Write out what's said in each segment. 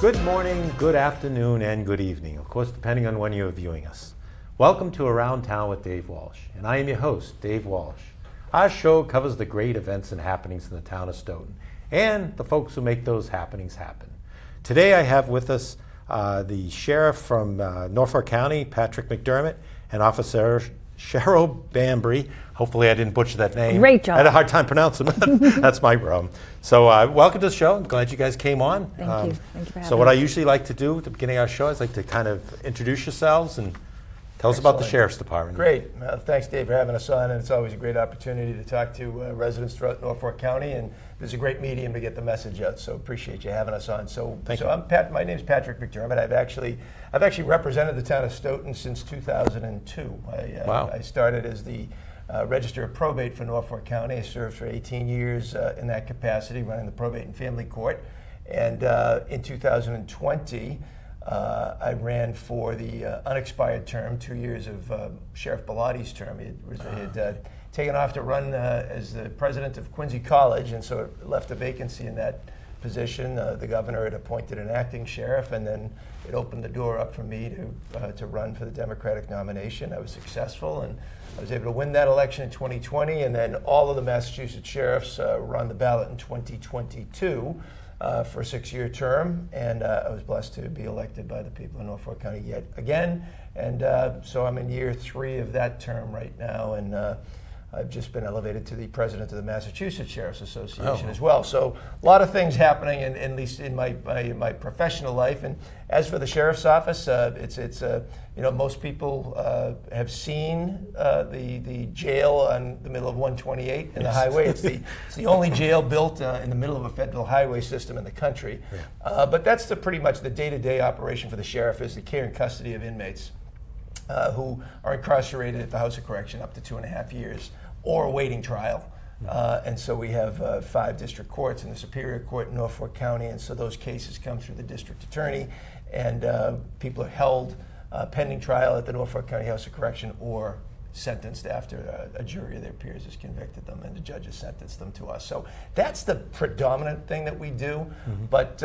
Good morning, good afternoon, and good evening, of course, depending on when you're viewing us. Welcome to Around Town with Dave Walsh, and I am your host, Dave Walsh. Our show covers the great events and happenings in the town of Stoughton, and the folks who make those happenings happen. Today I have with us the sheriff from Norfolk County, Patrick McDermott, and Officer Cheryl Bambery. Hopefully I didn't butcher that name. Great job. I had a hard time pronouncing it. That's my problem. So welcome to the show. I'm glad you guys came on. Thank you. Thank you for having So what I me. usually like to do at the beginning of our show is like to kind of introduce yourselves and tell us about the Sheriff's Department. Great. Thanks, Dave, for having us on, and it's always a great opportunity to talk to residents throughout Norfolk County, and this is a great medium to get the message out, so appreciate you having us on. Thank you. My name's Patrick McDermott. I've actually represented the town of Stoughton since 2002. Wow. I started as the Register of Probate for Norfolk County. I served for 18 years in that capacity, running the probate and family court, and in 2020, I ran for the unexpired term, 2 years of Sheriff Bellotti's term. He had taken off to run as the president of Quincy College, and so it left a vacancy in that position. The governor had appointed an acting sheriff, and then it opened the door up for me to run for the Democratic nomination. I was successful, and I was able to win that election in 2020, and then all of the Massachusetts sheriffs were on the ballot in 2022. For a 6-year term, and I was blessed to be elected by the people of Norfolk County yet again. And so I'm in year 3 of that term right now, and I've just been elevated to the president of the Massachusetts Sheriff's Association as well. So a lot of things happening, at least in my professional life. And as for the sheriff's office, it's most people have seen the jail on the middle of 128 in the highway. It's the only jail built in the middle of a federal highway system in the country. Yeah. But that's pretty much the day-to-day operation for the sheriff, is the care and custody of inmates who are incarcerated at the House of Correction up to 2.5 years or awaiting trial. And so we have 5 district courts and the Superior Court in Norfolk County, and so those cases come through the district attorney, and people are held pending trial at the Norfolk County House of Correction or sentenced after a jury of their peers has convicted them and the judge has sentenced them to us. So that's the predominant thing that we do. Mm-hmm. But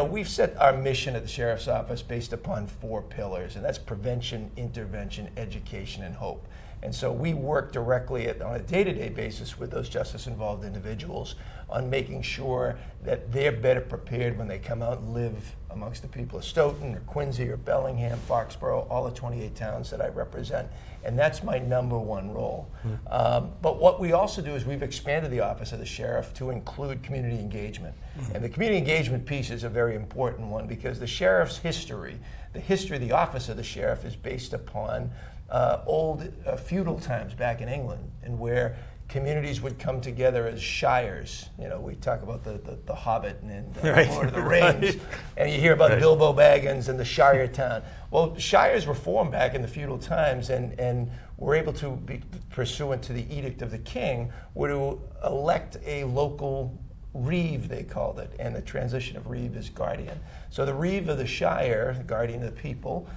we've set our mission at the Sheriff's Office based upon 4 pillars, and that's prevention, intervention, education, and hope. And so we work directly on a day-to-day basis with those justice-involved individuals on making sure that they're better prepared when they come out and live amongst the people of Stoughton or Quincy or Bellingham, Foxborough, all the 28 towns that I represent. And that's my number one role. Mm-hmm. But what we also do is we've expanded the office of the sheriff to include community engagement. Mm-hmm. And the community engagement piece is a very important one, because the sheriff's history, the history of the office of the sheriff, is based upon old feudal times back in England, and where communities would come together as shires. We talk about the Hobbit and right. Lord of the Rings, right. And you hear about right. Bilbo Baggins and the Shire town. Well, shires were formed back in the feudal times, and were able to be, pursuant to the edict of the king, were to elect a local reeve, they called it, and the transition of reeve is guardian. So the reeve of the shire, the guardian of the people,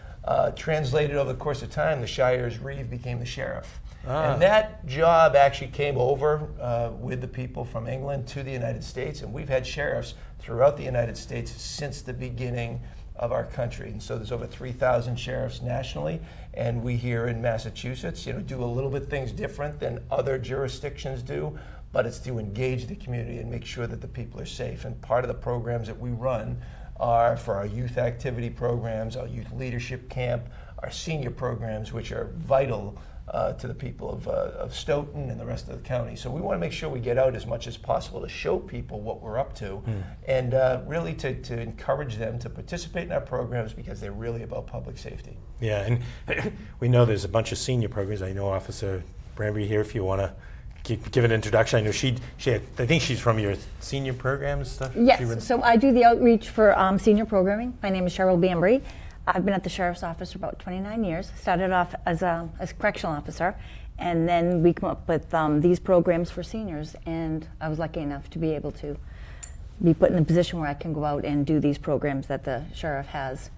translated over the course of time, the shire's reeve became the sheriff. And that job actually came over with the people from England to the United States, and we've had sheriffs throughout the United States since the beginning of our country. And so there's over 3,000 sheriffs nationally, and we here in Massachusetts, do a little bit things different than other jurisdictions do, but it's to engage the community and make sure that the people are safe. And part of the programs that we run are for our youth activity programs, our youth leadership camp, our senior programs, which are vital to the people of Stoughton and the rest of the county. So we want to make sure we get out as much as possible to show people what we're up to, and really to encourage them to participate in our programs, because they're really about public safety. Yeah, and we know there's a bunch of senior programs. I know Officer Bambery here, if you want to give an introduction. I know I think she's from your senior programs stuff. Yes, so I do the outreach for senior programming. My name is Cheryl Bambery. I've been at the Sheriff's Office for about 29 years. Started off as a correctional officer, and then we come up with these programs for seniors, and I was lucky enough to be able to be put in a position where I can go out and do these programs that the sheriff has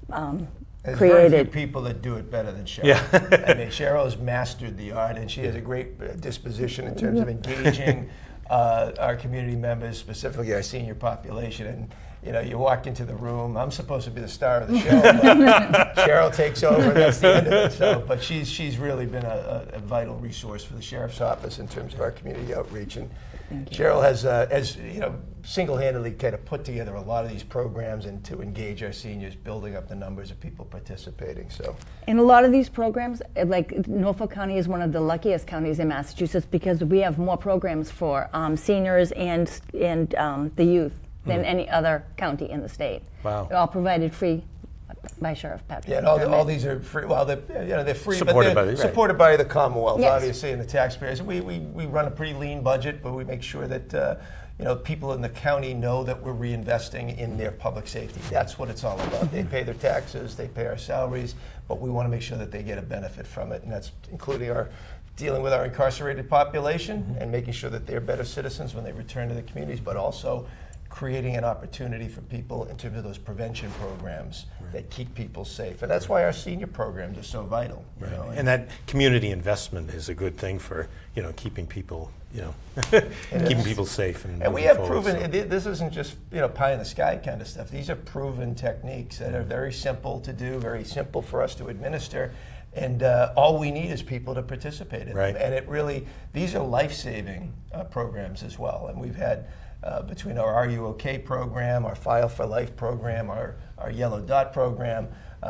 There's created. very few people that do it better than Cheryl. Yeah. I mean, Cheryl has mastered the art, and she has a great disposition in terms of engaging our community members, specifically our senior population. you walk into the room. I'm supposed to be the star of the show, but Cheryl takes over. That's the end of it. So, but she's really been a vital resource for the sheriff's office in terms of our community outreach. And Cheryl has single-handedly kind of put together a lot of these programs and to engage our seniors, building up the numbers of people participating. So, in a lot of these programs, like Norfolk County is one of the luckiest counties in Massachusetts because we have more programs for seniors and the youth than any other county in the state. Wow. They're all provided free by Sheriff Patrick. Yeah, and all these are free. Well, they're free, Supported but they're by supported by the Commonwealth, Yes. obviously, and the taxpayers. We run a pretty lean budget, but we make sure that people in the county know that we're reinvesting in their public safety. That's what it's all about. They pay their taxes, they pay our salaries, but we want to make sure that they get a benefit from it, and that's including our dealing with our incarcerated population and making sure that they're better citizens when they return to the communities, but also creating an opportunity for people in terms of those prevention programs that keep people safe. And that's why our senior programs are so vital. Right. You know, And that community investment is a good thing for keeping people keeping people safe and we have proven this isn't just pie in the sky kind of stuff. These are proven techniques that are very simple to do, very simple for us to administer. And all we need is people to participate in them. And these are life-saving programs as well. And we've had between our Are You OK program, our File for Life program, our Yellow Dot program,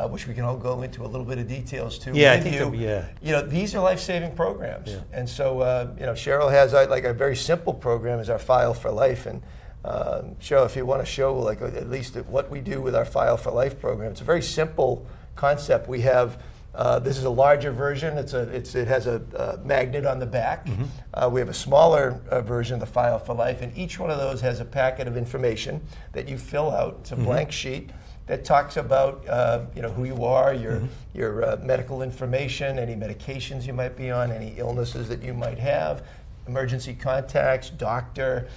which we can all go into a little bit of details too. Yeah, with I think these are life-saving programs. Yeah. And so, Cheryl has like a very simple program is our File for Life. And Cheryl, if you want to show like at least what we do with our File for Life program, it's a very simple concept. We have this is a larger version. It has a magnet on the back. We have a smaller version of the File for Life, and each one of those has a packet of information that you fill out. It's a blank sheet that talks about who you are, your medical information, any medications you might be on, any illnesses that you might have, emergency contacts, doctor.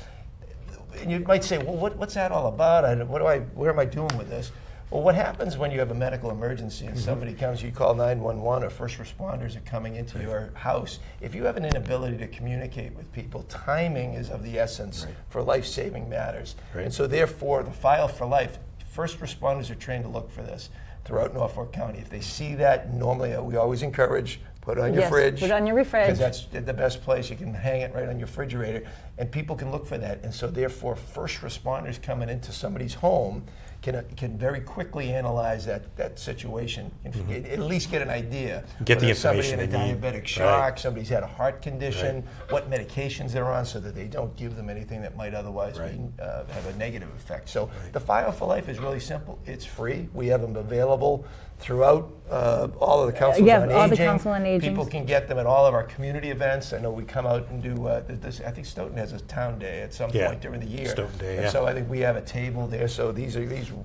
And you might say, well, what's that all about? Where am I doing with this? Well, what happens when you have a medical emergency and somebody comes, you call 911 or first responders are coming into your house. If you have an inability to communicate with people, timing is of the essence for life-saving matters. And so therefore, the File for Life, first responders are trained to look for this throughout Norfolk County. If they see that, normally we always encourage, put it on your fridge. Put it on your fridge. Because that's the best place. You can hang it right on your refrigerator, and people can look for that. And so therefore, first responders coming into somebody's home can very quickly analyze that situation and at least get an idea. Get the somebody information in a they need. diabetic shock, somebody's had a heart condition, what medications they're on so that they don't give them anything that might otherwise have a negative effect. So the File for Life is really simple. It's free. We have them available throughout all of the councils on aging. all the council on aging. People can get them at all of our community events. I know we come out and do this. I think Stoughton has a town day at some point during the year. Stoughton Day, and so I think we have a table there. So these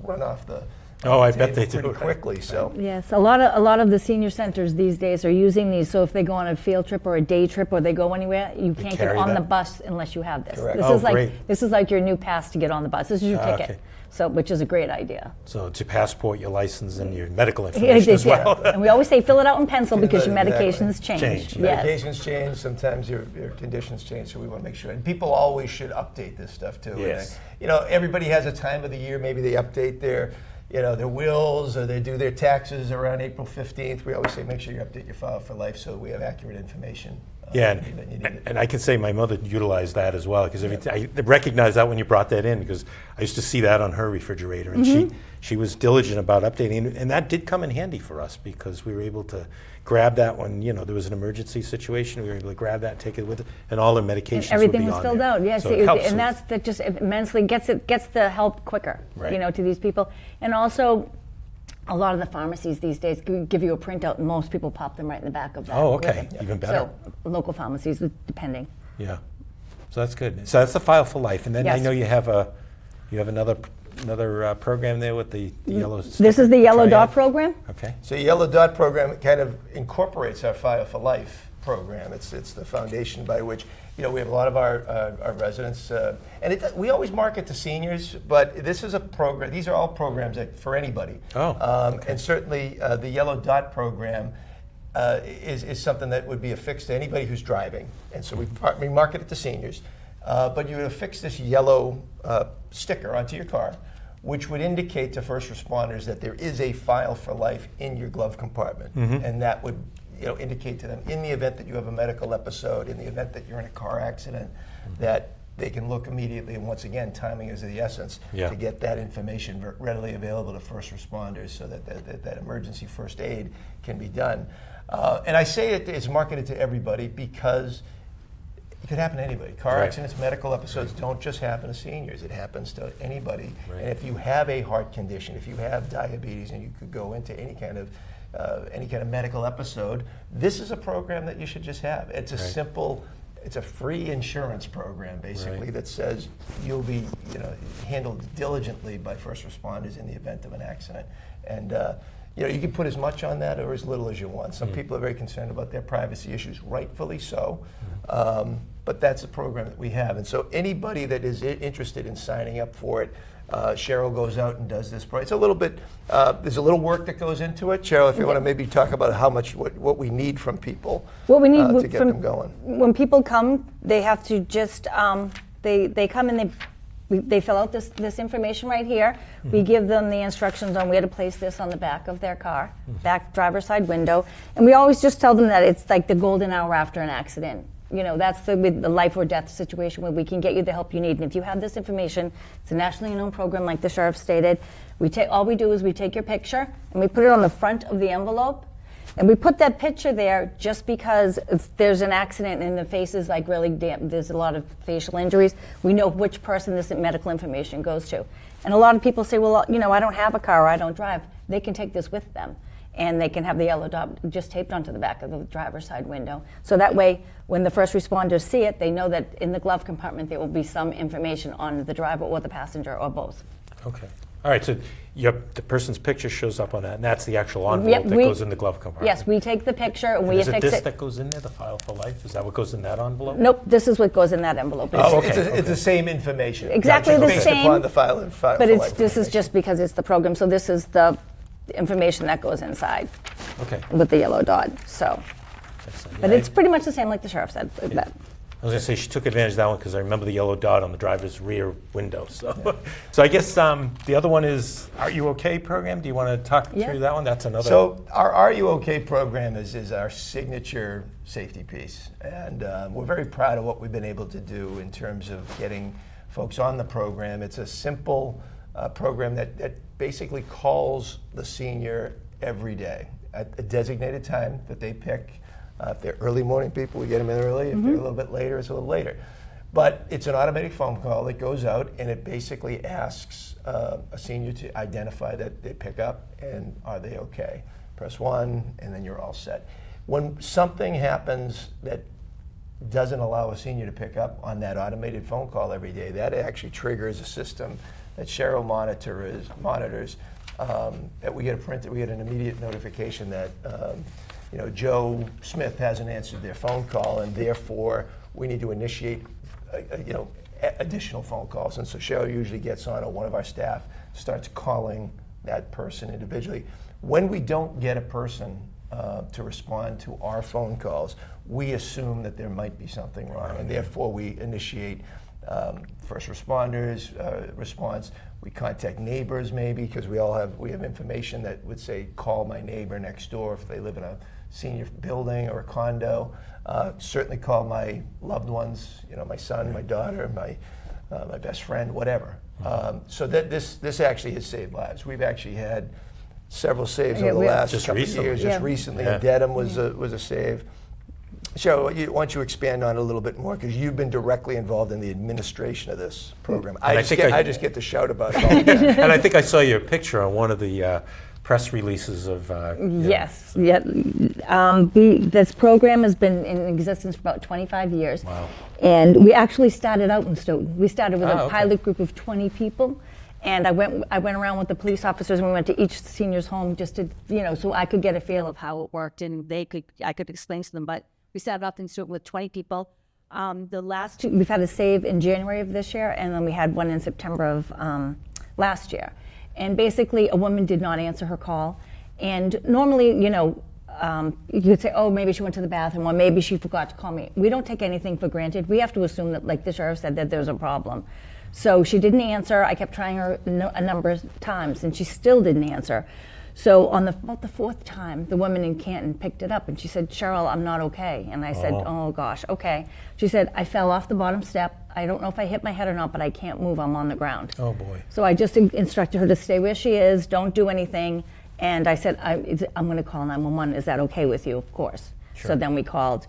run off the I bet they do pretty quickly. So Yes, a lot of the senior centers these days are using these. So if they go on a field trip or a day trip or they go anywhere, you can't get carry on the that? bus unless you have this. Correct. This is like your new pass to get on the bus. This is your ticket. Okay. So, which is a great idea. So it's your passport, your license, and your medical information as well. And we always say fill it out in pencil because your Exactly. medications change. Change. Yes. medications change, sometimes your conditions change, so we want to make sure. And people always should update this stuff too. Yes. And, everybody has a time of the year, maybe they update their wills or they do their taxes around April 15th. We always say make sure you update your File for Life so we have accurate information. Yeah, and I can say my mother utilized that as well because I recognized that when you brought that in because I used to see that on her refrigerator and she was diligent about updating and that did come in handy for us because we were able to grab that when there was an emergency situation. We were able to grab that, take it with it, and all the medications. And everything would be was on filled there. out. Yes, So it helps and with- that just immensely gets the help quicker. Right. To these people, and also. A lot of the pharmacies these days give you a printout, and most people pop them right in the back of that. Oh, okay. with them. Even better. So local pharmacies, depending. Yeah, so that's good. So that's the File for Life, and then I Yes. know you have another program there with the yellow. This is the Yellow Dot program. Okay. So Yellow Dot program kind of incorporates our File for Life program. It's the foundation by which we have a lot of our residents, and we always market to seniors, but this is a program. These are all programs for anybody. And certainly the Yellow Dot program is something that would be affixed to anybody who's driving, and so we market it to seniors. But you would affix this yellow sticker onto your car, which would indicate to first responders that there is a file for life in your glove compartment. And that would indicate to them, in the event that you have a medical episode, in the event that you're in a car accident, that they can look immediately, and once again, timing is of the essence, to get that information readily available to first responders so that emergency first aid can be done. And I say it's marketed to everybody because it could happen to anybody. Car accidents, medical episodes don't just happen to seniors. It happens to anybody. And if you have a heart condition, if you have diabetes, and you could go into any kind of medical episode, this is a program that you should just have. It's a simple, it's a free insurance program, basically, that says you'll be handled diligently by first responders in the event of an accident. And you can put as much on that or as little as you want. Some people are very concerned about their privacy issues, rightfully so. But that's the program that we have. And so anybody that is interested in signing up for it, Cheryl goes out and does this. It's a little bit, there's a little work that goes into it. Cheryl, if you want to maybe talk about what we need from people to get them going. When people come, they have to just, they come and they fill out this information right here. We give them the instructions on where to place this on the back of their car, back driver's side window. And we always just tell them that it's like the golden hour after an accident. That's the life or death situation where we can get you the help you need. And if you have this information, it's a nationally known program, like the sheriff stated. All we do is we take your picture and we put it on the front of the envelope. And we put that picture there just because if there's an accident and the face is like really damp, there's a lot of facial injuries, we know which person this medical information goes to. And a lot of people say, well, I don't have a car or I don't drive. They can take this with them. And they can have the yellow dot just taped onto the back of the driver's side window. So that way, when the first responders see it, they know that in the glove compartment there will be some information on the driver or the passenger or both. Okay. All right, so the person's picture shows up on that, and that's the actual envelope that goes in the glove compartment. Yes, we take the picture and we affix it. Is it this that goes in there, the file for life? Is that what goes in that envelope? Nope, this is what goes in that envelope. It's the same information. Exactly the same. Based upon the file and file but for life this is just because it's the program, so this is the information that goes inside. Okay. With the yellow dot. So, but it's pretty much the same, like the sheriff said. Yeah. I was going to say she took advantage of that one because I remember the yellow dot on the driver's rear window. So, so I guess the other one is Are You OK program. Do you want to talk through that one? That's another. So our Are You OK program is our signature safety piece, and we're very proud of what we've been able to do in terms of getting folks on the program. It's a simple program that basically calls the senior every day at a designated time that they pick. If they're early morning people, we get them in early. If they're a little bit later, it's a little later. But it's an automatic phone call that goes out, and it basically asks a senior to identify that they pick up and are they okay. Press 1, and then you're all set. When something happens that doesn't allow a senior to pick up on that automated phone call every day, that actually triggers a system that Cheryl monitors. That we get an immediate notification that Joe Smith hasn't answered their phone call, and therefore we need to initiate additional phone calls. And so Cheryl usually gets on, or one of our staff starts calling that person individually. When we don't get a person to respond to our phone calls, we assume that there might be something wrong, and therefore we initiate first responders response. We contact neighbors maybe because we have information that would say call my neighbor next door if they live in a senior building or a condo. Certainly call my loved ones, my son, my daughter, my best friend, whatever. So that this actually has saved lives. We've actually had several saves over the last couple of years. Just recently, Dedham was a save. Cheryl, why don't you expand on it a little bit more, because you've been directly involved in the administration of this program. I just get to shout about it all the time. And I think I saw your picture on one of the press releases of... Yes. Yeah. This program has been in existence for about 25 years. Wow. And we actually started out in Stoughton. We started with a pilot group of 20 people. And I went around with the police officers, and we went to each senior's home just to, so I could get a feel of how it worked, and I could explain to them. But we started off in Stoughton with 20 people. The last two, we've had a save in January of this year, and then we had one in September of last year. And basically, a woman did not answer her call. And normally, you could say, oh, maybe she went to the bathroom, or maybe she forgot to call me. We don't take anything for granted. We have to assume that, like the sheriff said, that there's a problem. So she didn't answer. I kept trying her a number of times, and she still didn't answer. So on about the fourth time, the woman in Canton picked it up, and she said, "Cheryl, I'm not okay." And I said, "Oh gosh, okay." She said, "I fell off the bottom step. I don't know if I hit my head or not, but I can't move. I'm on the ground." Oh boy. So I just instructed her to stay where she is, don't do anything. And I said, I'm going to call 911. Is that okay with you? Of course. Sure. So then we called.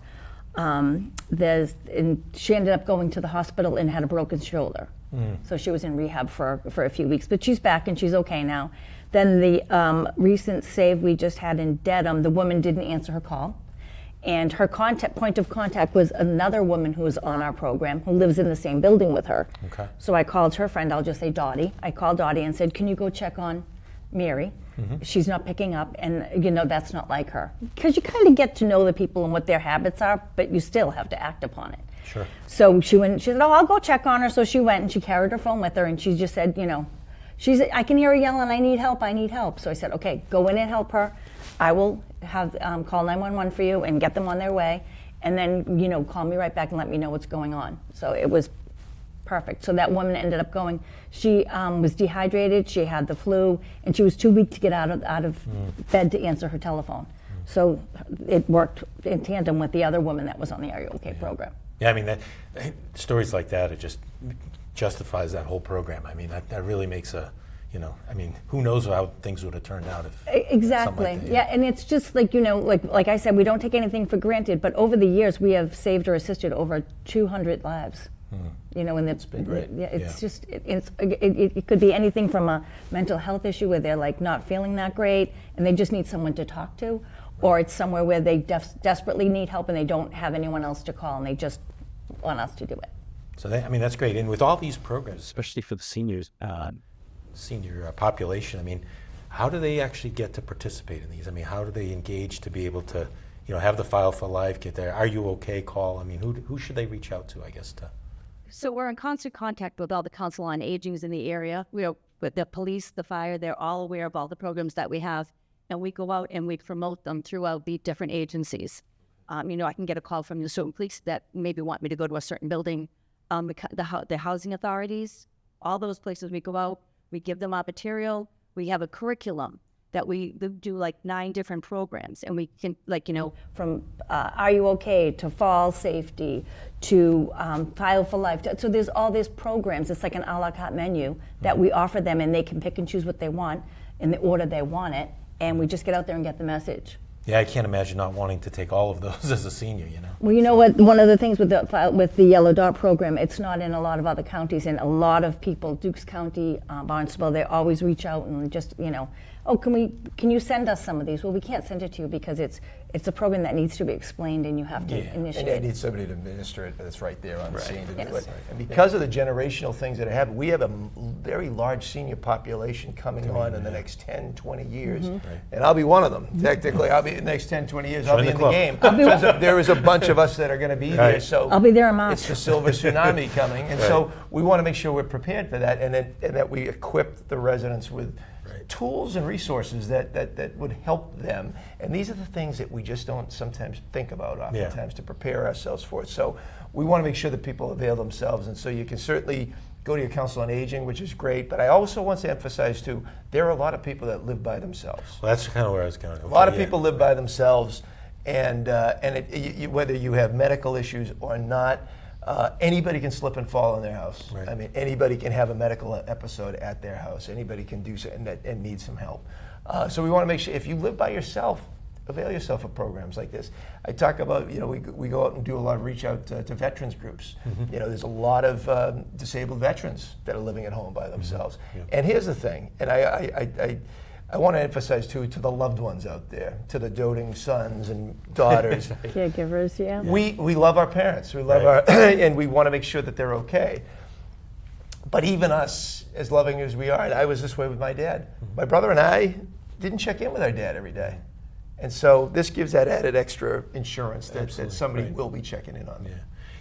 And she ended up going to the hospital and had a broken shoulder. So she was in rehab for a few weeks, but she's back and she's okay now. Then the recent save we just had in Dedham, the woman didn't answer her call. And her point of contact was another woman who was on our program who lives in the same building with her. Okay. So I called her friend, I'll just say Dottie. I called Dottie and said, "Can you go check on Mary? She's not picking up, and that's not like her." Because you kind of get to know the people and what their habits are, but you still have to act upon it. Sure. So she went, she said, "Oh, I'll go check on her." So she went and she carried her phone with her, and she just said, "I can hear her yelling, 'I need help, I need help.'" So I said, "Okay, go in and help her. I will have call 911 for you and get them on their way, and then call me right back and let me know what's going on." So it was perfect. So that woman ended up going. She was dehydrated. She had the flu, and she was too weak to get out of bed to answer her telephone. So it worked in tandem with the other woman that was on the Are You OK program. Yeah, I mean, stories like that, it just justifies that whole program. I mean, that really makes who knows how things would have turned out if Exactly. something like that, yeah, and it's just like like I said, we don't take anything for granted. But over the years, we have saved or assisted over 200 lives. And it's been great. Yeah, it's just it could be anything from a mental health issue where they're like not feeling that great and they just need someone to talk to, or it's somewhere where they desperately need help and they don't have anyone else to call and they just want us to do it. So that's great. And with all these programs, especially for the seniors, senior population, I mean, how do they actually get to participate in these? I mean, how do they engage to be able to, have the File for Life, get their Are You OK call? I mean, who should they reach out to, I guess, to? So we're in constant contact with all the Council on Agings in the area. With the police, the fire, they're all aware of all the programs that we have. And we go out and we promote them throughout the different agencies. I can get a call from the certain police that maybe want me to go to a certain building. The housing authorities, all those places we go out, we give them our material. We have a curriculum that we do like 9 different programs, and we can from Are You OK to Fall Safety to File for Life. So there's all these programs. It's like an a la carte menu that we offer them, and they can pick and choose what they want in the order they want it, and we just get out there and get the message. Yeah, I can't imagine not wanting to take all of those as a senior, Well, you know what? One of the things with the Yellow Dot program, it's not in a lot of other counties, and a lot of people, Dukes County, Barnstable, they always reach out and just, "Oh, can you send us some of these?" Well, we can't send it to you because it's a program that needs to be explained and you have to initiate. And it needs somebody to administer it that's right there on the scene to do Yes. it. And because of the generational things that happen, we have a very large senior population coming on in the next 10, 20 years. And I'll be one of them. Technically, I'll be in the next 10, 20 years, I'll Join be the in club. the game. So there is a bunch of us that are going to be there. Right. So I'll be there in March. it's the silver tsunami coming. And so we want to make sure we're prepared for that and that we equip the residents with tools and resources that would help them. And these are the things that we just don't sometimes think about oftentimes to prepare ourselves for it. So we want to make sure that people avail themselves. And so you can certainly go to your Council on Aging, which is great. But I also want to emphasize, too, there are a lot of people that live by themselves. Well, that's kind of where I was going. A lot of people live by themselves. And whether you have medical issues or not, anybody can slip and fall in their house. Right. I mean, anybody can have a medical episode at their house. Anybody can do so and need some help. So we want to make sure if you live by yourself, avail yourself of programs like this. I talk about, we go out and do a lot of reach out to veterans groups. There's a lot of disabled veterans that are living at home by themselves. And here's the thing, and I want to emphasize, too, to the loved ones out there, to the doting sons and daughters. Caregivers, yeah. We love our parents. We love our, and we want to make sure that they're okay. But even us, as loving as we are, and I was this way with my dad. My brother and I didn't check in with our dad every day. And so this gives that added extra insurance that somebody will be checking in on.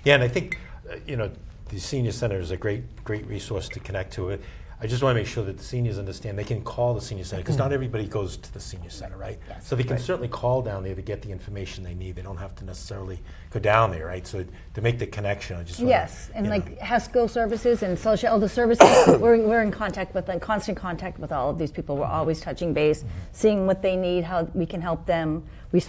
Yeah, and I think, the Senior Center is a great resource to connect to it. I just want to make sure that the seniors understand they can call the senior center, because not everybody goes to the senior center, right? Yes. So they can certainly call down there to get the information they need. They don't have to necessarily go down there, right? So to make the connection, I just want Yes, and you know. like HESCO services and social elder services, we're in contact with, in constant contact with all of these people. We're always touching base, seeing what they need, how we can help them. We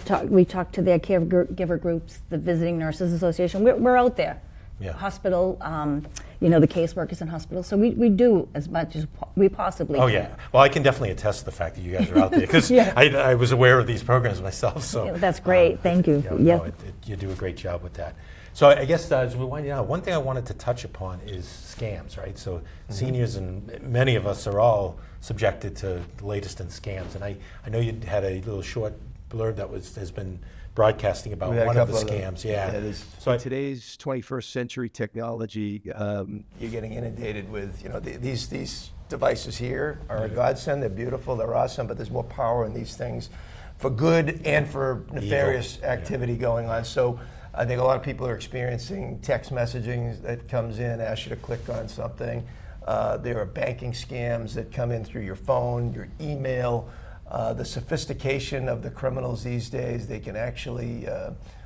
talk to their caregiver groups, the Visiting Nurses Association. We're out there. Yeah. Hospital, the caseworkers in hospitals. So we do as much as we possibly Oh can. yeah. Well, I can definitely attest to the fact that you guys are out there, because Yeah. I was aware of these programs myself. So Yeah, that's great. Thank you. No, Yeah. you do a great job with that. So I guess as we're winding down, one thing I wanted to touch upon is scams, right? So seniors and many of us are all subjected to the latest in scams. And I know you had a little short blurb that has been broadcasting about We had a one of the couple of them. scams. Yeah. it is. So Today's 21st century technology, You're getting inundated with, these devices here are a godsend. They're beautiful, they're awesome, but there's more power in these things for good and for nefarious activity going on. So I think a lot of people are experiencing text messaging that comes in, asks you to click on something. There are banking scams that come in through your phone, your email. The sophistication of the criminals these days, they can actually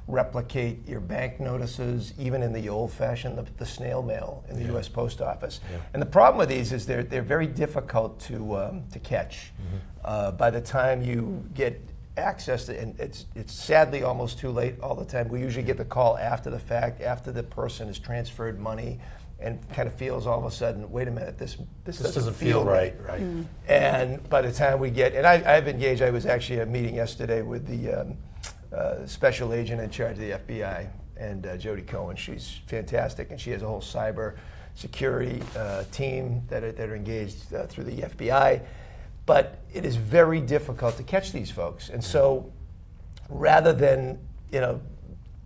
replicate your bank notices, even in the old-fashioned, the snail mail in the U.S. Post Office. And the problem with these is they're very difficult to catch. By the time you get access to, and it's sadly almost too late all the time. We usually get the call after the fact, after the person has transferred money, and kind of feels all of a sudden, wait a minute, this doesn't feel right. Right. And by the time we get, and I've engaged, I was actually at a meeting yesterday with the special agent in charge of the FBI, and Jody Cohen. She's fantastic, and she has a whole cyber security team that are engaged through the FBI. But it is very difficult to catch these folks. And so rather than,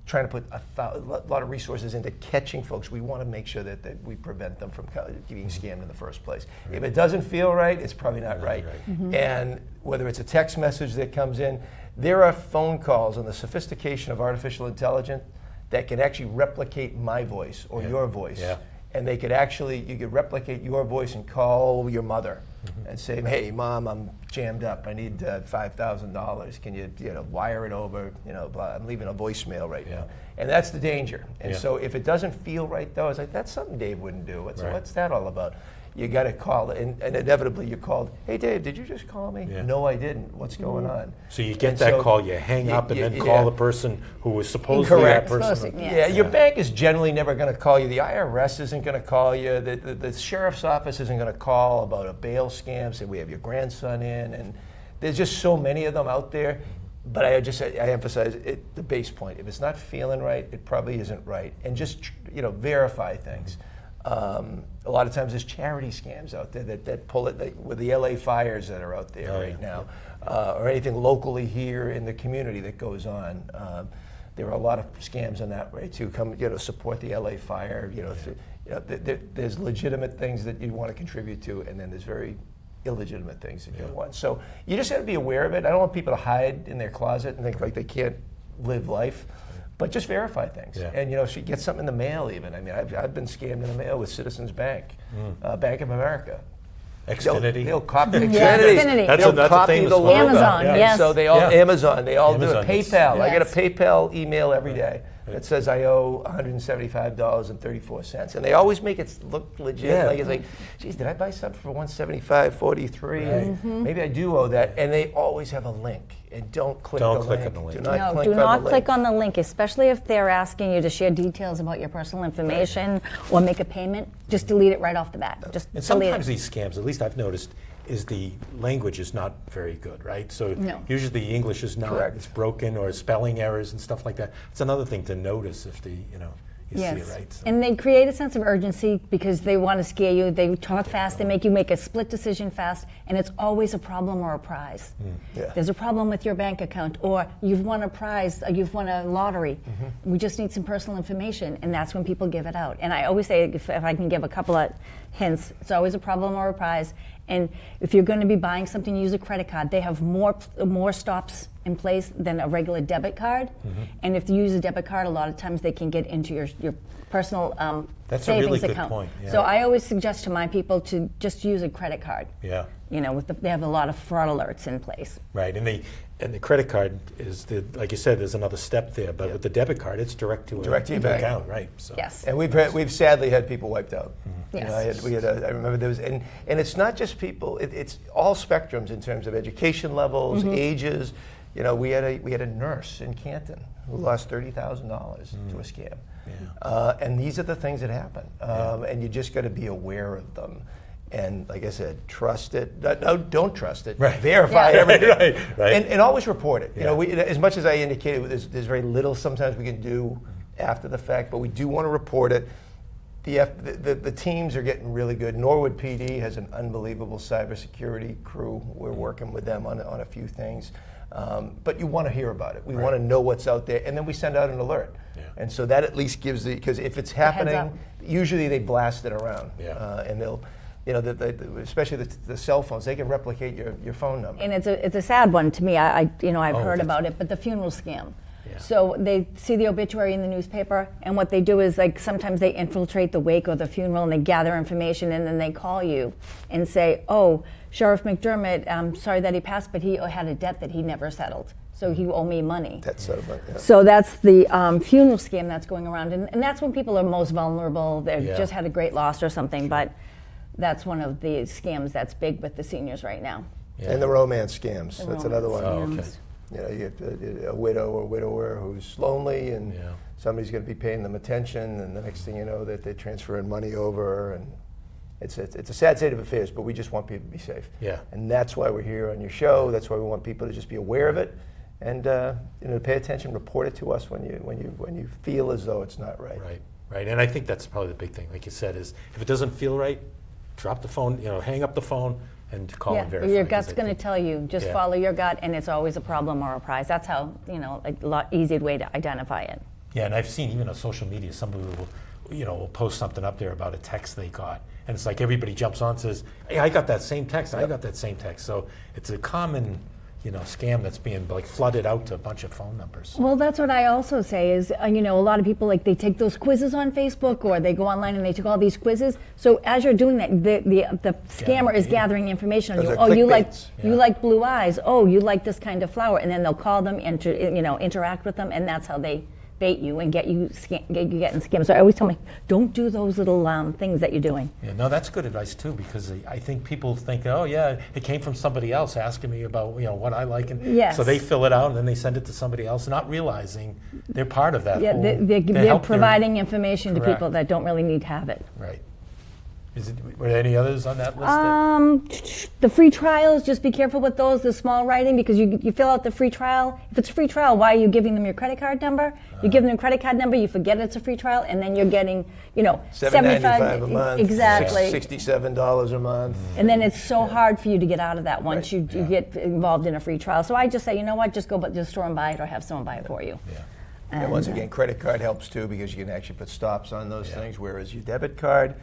trying to put a lot of resources into catching folks, we want to make sure that we prevent them from being scammed in the first place. If it doesn't feel right, it's probably not right. And whether it's a text message that comes in, there are phone calls on the sophistication of artificial intelligence that can actually replicate my voice or your voice. Yeah. And they could actually, you could replicate your voice and call your mother and say, hey, Mom, I'm jammed up. I need $5,000. Can you, wire it over? Blah. I'm leaving a voicemail right now. And that's the danger. And so if it doesn't feel right, though, it's like, that's something Dave wouldn't do. What's that all about? You got to call it. And inevitably you called, hey, Dave, did you just call me? Yeah. No, I didn't. What's going on? So you get And that so call, you hang up, and then yeah. call the person who was supposedly that Correct. person. Yeah, your bank is generally never going to call you. The IRS isn't going to call you. The sheriff's office isn't going to call about a bail scam, say we have your grandson in, and there's just so many of them out there. But I emphasize it, the base point. If it's not feeling right, it probably isn't right. And just verify things. A lot of times there's charity scams out there that pull it, with the LA fires that are out there right now, or anything locally here in the community that goes on. There are a lot of scams in that way too. Come, support the LA fire. There's legitimate things that you want to contribute to, and then there's very illegitimate things that go on. So you just have to be aware of it. I don't want people to hide in their closet and think like they can't live life. But just verify things. Yeah. And she gets something in the mail even. I mean, I've been scammed in the mail with Citizens Bank, Bank of America. Xfinity. They'll copy Yeah, Xfinity. That's They'll a copy famous the one. logo. Amazon, And yes. So they all Amazon. They all Amazon do it. gets- PayPal. I get a Yes. PayPal email every day that says I owe $175.34, and they always make it look legit. Yeah. Like it's like, geez, did I buy something for $175.43? Maybe I do owe that. And they always have a link. And don't click Don't the click link. on the link. Do not No, click do on not the click link. on the link, especially if they're asking you to share details about your personal information or make a payment. Just delete it right off the bat. Just And delete sometimes it. these scams, at least I've noticed, is the language is not very good, right? So No. usually the English is not, Correct. it's broken, or spelling errors and stuff like that. It's another thing to notice if you see it, right? So, And they create a sense of urgency because they want to scare you. They talk fast. They make you make a split decision fast, and it's always a problem or a prize. Yeah. There's a problem with your bank account, or you've won a prize, or you've won a lottery. We just need some personal information, and that's when people give it out. And I always say, if I can give a couple of hints, it's always a problem or a prize, And if you're going to be buying something, use a credit card. They have more stops in place than a regular debit card. And if you use a debit card, a lot of times they can get into your personal That's a savings really good account. point, yeah. So I always suggest to my people to just use a credit card. Yeah. You know, they have a lot of fraud alerts in place. Right, and the credit card is like you said, there's another step there. But with the debit card, it's direct to to your your bank. account, right? So. Yes. And we've sadly had people wiped out. You know, Yes. I remember there was, and it's not just people. It's all spectrums in terms of education levels, ages. You know, we had a nurse in Canton who lost $30,000 to a scam. Yeah. And these are the things that happen, and you just got to be aware of them. And like I said, trust it. No, don't trust it. Right. Verify everything. Right. And always report it. You know, Yeah. as much as I indicated, there's very little sometimes we can do after the fact, but we do want to report it. The teams are getting really good. Norwood PD has an unbelievable cybersecurity crew. We're working with them on a few things. But you want to hear about it. We want to know what's out there, and then we send out an alert. Yeah. And so that at least gives because if it's heads up. happening, usually they blast it around. Yeah. And they'll, you know, especially the cell phones, they can replicate your phone number. And it's a sad one to me. I've Oh, heard that's- about it, but the funeral scam. Yeah. So they see the obituary in the newspaper, and what they do is like sometimes they infiltrate the wake or the funeral, and they gather information, and then they call you and say, "Oh, Sheriff McDermott, I'm sorry that he passed, but he had a debt that he never settled, so he owe me money." That's sort of yeah. So that's the funeral scam that's going around, and that's when people are most vulnerable. They've Yeah. just had a great loss or something, but that's one of the scams that's big with the seniors right now. Yeah. And the romance scams. That's romance another one. Oh, okay. You know, you get a widow or widower who's lonely, and Yeah. somebody's going to be paying them attention, and the next thing you know, that they're transferring money over, and it's a sad state of affairs. But we just want people to be safe. Yeah. And that's why we're here on your show. That's why we want people to just be aware of it, and pay attention. Report it to us when you feel as though it's not right. Right. And I think that's probably the big thing, like you said, is if it doesn't feel right, drop the phone, hang up the phone and call and verify. Your 'cause gut's I going to think- tell you. Just Yeah. follow your gut, and it's always a problem or a prize. That's how, a lot easier way to identify it. Yeah, and I've seen even on social media, somebody will post something up there about a text they got. And it's like everybody jumps on and says, "Hey, I got that same text, I got that same text." So it's a common, scam that's being like flooded out to a bunch of phone numbers. Well, that's what I also say is, a lot of people, like, they take those quizzes on Facebook, or they go online and they take all these quizzes. So as you're doing that, the scammer is gathering information on Those you. are Oh, you like clickbaits. you like blue eyes. Oh, you like this kind of flower. And then they'll call them, interact with them, and that's how they bait you and get you getting scammed. So I always tell them, don't do those little things that you're doing. Yeah, no, that's good advice too, because I think people think, oh yeah, it came from somebody else asking me about what I like, and Yes. so they fill it out and then they send it to somebody else, not realizing they're part of that. Yeah, whole, they're help their- providing information to people Correct. that don't really need to have it. Right. Were there any others on that list? The free trials, just be careful with those, the small writing, because you fill out the free trial. If it's a free trial, why are you giving them your credit card number? You give them a credit card number, you forget it's a free trial, and then you're getting, $7.95 a month. Exactly. $67 a month. And then it's so hard for you to get out of that once Right. you get involved in a free trial. So I just say, you know what, just go to the store and buy it, or have someone buy it for you. Yeah. And once again, credit card helps too, because you can actually put stops on those things, whereas your debit card,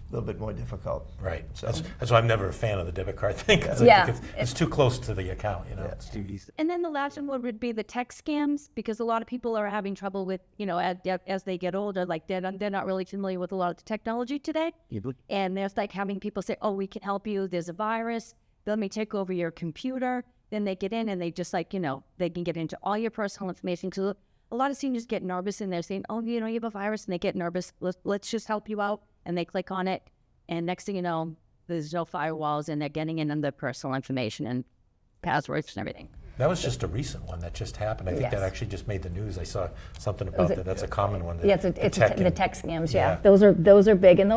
a little bit more difficult. Right. So- That's why I'm never a fan of the debit card thing, because Yeah. I think it's too close to the account. It's too Duties. And then the last one would be the tech scams, because a lot of people are having trouble with, as they get older, like they're not really familiar with a lot of the technology today. And there's like having people say, oh, we can help you. There's a virus. Let me take over your computer. Then they get in and they just they can get into all your personal information. Because a lot of seniors get nervous and they're saying, oh, you have a virus, and they get nervous. Let's just help you out. And they click on it. And next thing you know, there's no firewalls and they're getting in on their personal information and passwords and everything. That was just a recent one that just happened. I think that Yes. actually just made the news. I saw something about that. That's a common one. Yeah, it's the and- tech scams. Yeah. Yeah, those are big, and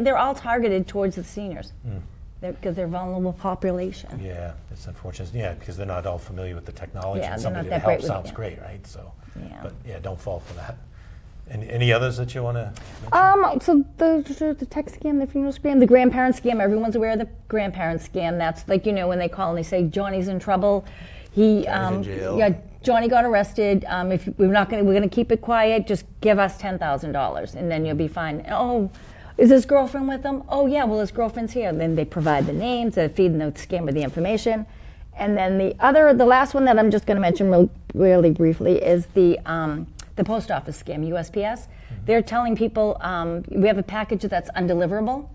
they're all targeted towards the seniors, because they're vulnerable population. Yeah, it's unfortunate. Yeah, because they're not all familiar with the technology. Yeah, and they're somebody not to that great help with sounds it. great, right? So, Yeah. but yeah, don't fall for that. Any others that you want to? So the tech scam, the funeral scam, the grandparent scam. Everyone's aware of the grandparent scam. That's like when they call and they say Johnny's in trouble. Johnny's in jail. Yeah, Johnny got arrested. If we're gonna keep it quiet, just give us $10,000 and then you'll be fine. Oh, is his girlfriend with him? Oh yeah, well his girlfriend's here. Then they provide the names, they feed the scammer the information. And then the last one that I'm just going to mention really briefly is the post office scam, USPS. They're telling people, we have a package that's undeliverable.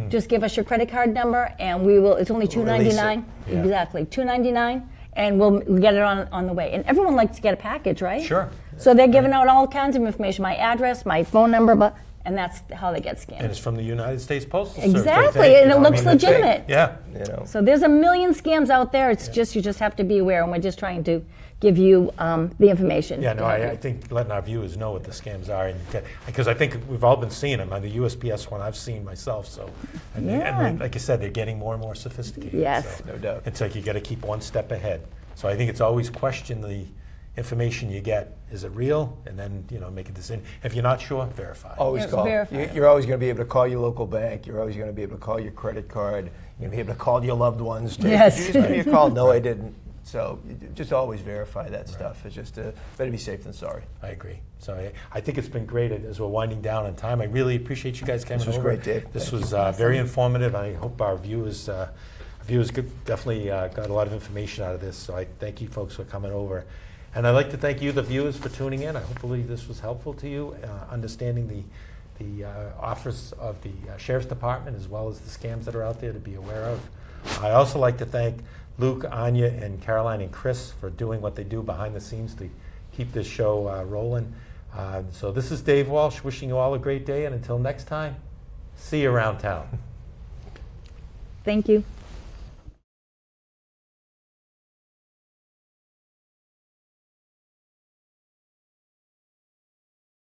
Just give us your credit card number and we will, it's only $2.99. Yeah. Exactly, $2.99, and we'll get it on the way. And everyone likes to get a package, right? Sure. So they're giving out all kinds of information, my address, my phone number, and that's how they get scammed. And it's from the United States Postal Service. Exactly, I think, and you it know, looks I mean, that's legitimate. Yeah. You know. So there's a million scams out there. It's just, you just have to be aware, and we're just trying to give you the information. Yeah, no, to help you. I think letting our viewers know what the scams are, because I think we've all been seeing them. On the USPS one, I've seen myself. So, and like you said, they're getting more and more sophisticated. Yes. So No doubt. it's like you got to keep one step ahead. So I think it's always question the information you get. Is it real? And then make a decision. If you're not sure, verify. Always Yes, call. verify. You're always going to be able to call your local bank. You're always going to be able to call your credit card. You're going to be able to call your loved ones. Yes. Did you just give me a call? No, I didn't. So just always verify that stuff. It's just better be safe than sorry. I agree. So I think it's been great as we're winding down on time. I really appreciate you guys coming over. This was great, Dave. This was very informative. I hope our viewers definitely got a lot of information out of this. So I thank you folks for coming over. And I'd like to thank you, the viewers, for tuning in. Hopefully this was helpful to you, understanding the offers of the Sheriff's Department as well as the scams that are out there to be aware of. I also like to thank Luke, Anya, and Caroline and Chris for doing what they do behind the scenes to keep this show rolling. So this is Dave Walsh wishing you all a great day, and until next time, see you around town. Thank you.